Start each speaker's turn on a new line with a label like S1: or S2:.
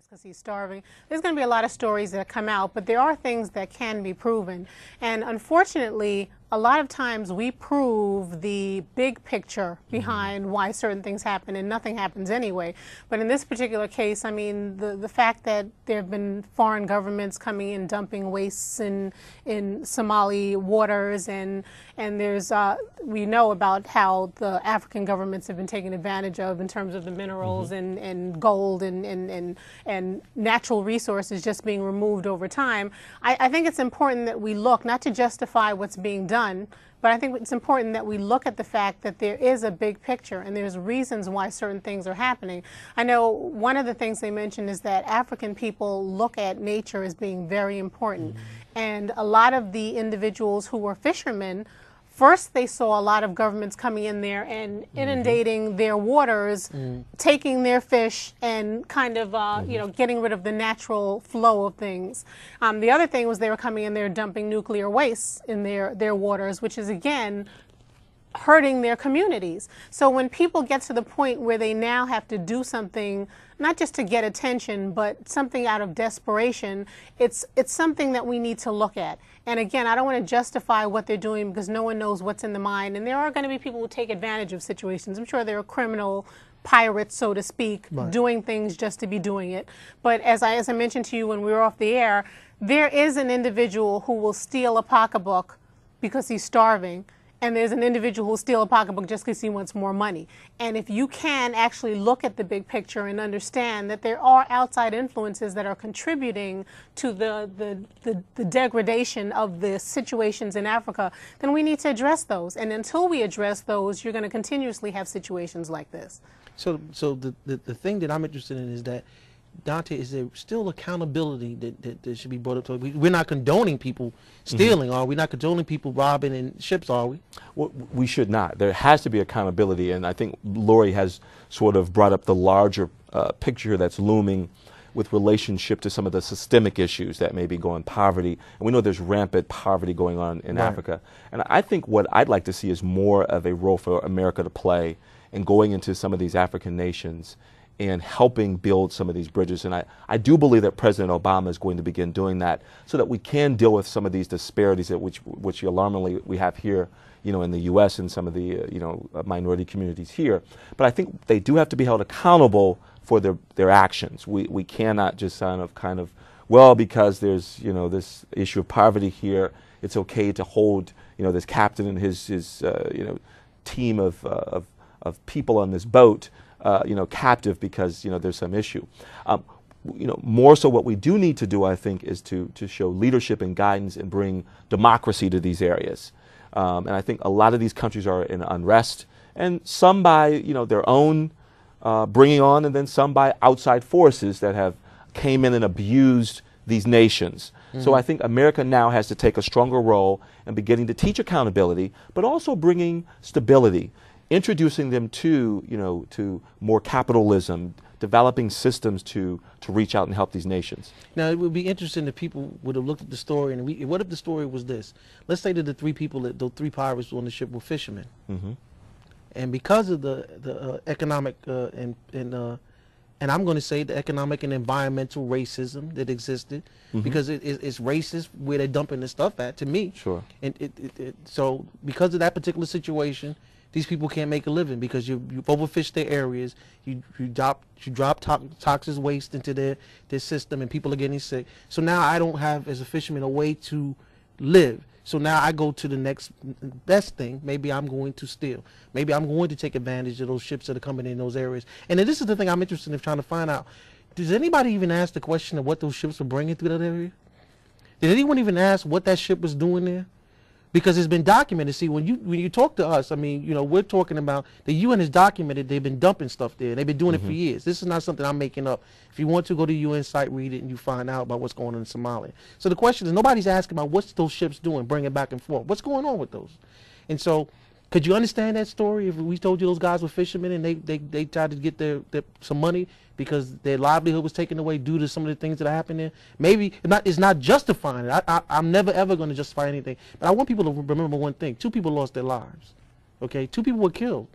S1: it's because he's starving. There's going to be a lot of stories that come out, but there are things that can be proven. And unfortunately, a lot of times we prove the big picture behind why certain things happen and nothing happens anyway. But in this particular case, I mean, the fact that there have been foreign governments coming in dumping wastes in Somali waters, and there's we know about how the African governments have been taken advantage of in terms of the minerals and gold and natural resources just being removed over time. I think it's important that we look, not to justify what's being done, but I think it's important that we look at the fact that there is a big picture and there's reasons why certain things are happening. I know one of the things they mentioned is that African people look at nature as being very important. And a lot of the individuals who were fishermen, first they saw a lot of governments coming in there and inundating their waters, taking their fish and kind of, you know, getting rid of the natural flow of things. The other thing was they were coming in there dumping nuclear waste in their waters, which is again hurting their communities. So when people get to the point where they now have to do something, not just to get attention, but something out of desperation, it's something that we need to look at. And again, I don't want to justify what they're doing because no one knows what's in the mind. And there are going to be people who take advantage of situations. I'm sure there are criminal pirates, so to speak, doing things just to be doing it. But as I mentioned to you when we were off the air, there is an individual who will steal a pocketbook because he's starving. And there's an individual who will steal a pocketbook just because he wants more money. And if you can actually look at the big picture and understand that there are outside influences that are contributing to the degradation of the situations in Africa, then we need to address those. And until we address those, you're going to continuously have situations like this.
S2: So the thing that I'm interested in is that, Dante, is there still accountability that should be brought up to? We're not condoning people stealing, are we? Not condoning people robbing in ships, are we?
S3: Well, we should not. There has to be accountability, and I think Lori has sort of brought up the larger picture that's looming with relationship to some of the systemic issues that may be going poverty. And we know there's rampant poverty going on in Africa. And I think what I'd like to see is more of a role for America to play in going into some of these African nations and helping build some of these bridges. And I do believe that President Obama is going to begin doing that so that we can deal with some of these disparities that which alarmingly we have here, you know, in the U.S. and some of the, you know, minority communities here. But I think they do have to be held accountable for their actions. We cannot just kind of, well, because there's, you know, this issue of poverty here, it's okay to hold, you know, this captain and his you know, team of people on this boat, you know, captive because, you know, there's some issue. You know, more so what we do need to do, I think, is to show leadership and guidance and bring democracy to these areas. And I think a lot of these countries are in unrest, and some by, you know, their own bringing on, and then some by outside forces that have came in and abused these nations. So I think America now has to take a stronger role in beginning to teach accountability, but also bringing stability, introducing them to, you know, to more capitalism, developing systems to reach out and help these nations.
S2: Now, it would be interesting if people would have looked at the story, and what if the story was this? Let's say that the three pirates on the ship were fishermen. And because of the economic and I'm going to say the economic and environmental racism that existed, because it's racist where they're dumping the stuff at, to me.
S3: Sure.
S2: And so because of that particular situation, these people can't make a living because you've overfished their areas, you drop toxic waste into their system, and people are getting sick. So now I don't have, as a fisherman, a way to live. So now I go to the next best thing. Maybe I'm going to steal. Maybe I'm going to take advantage of those ships that are coming in those areas. And then this is the thing I'm interested in trying to find out. Does anybody even ask the question of what those ships were bringing through that area? Did anyone even ask what that ship was doing there? Because it's been documented. See, when you talk to us, I mean, you know, we're talking about the UN has documented they've been dumping stuff there. They've been doing it for years. This is not something I'm making up. If you want to go to the UN site, read it, and you find out about what's going on in Somalia. So the question is, nobody's asking about what's those ships doing, bringing back and forth. What's going on with those? And so, could you understand that story if we told you those guys were fishermen and they tried to get some money because their livelihood was taken away due to some of the things that are happening? Maybe it's not justifying it. I'm never ever going to justify anything. But I want people to remember one thing: 2 people lost their lives. Okay, 2 people were killed.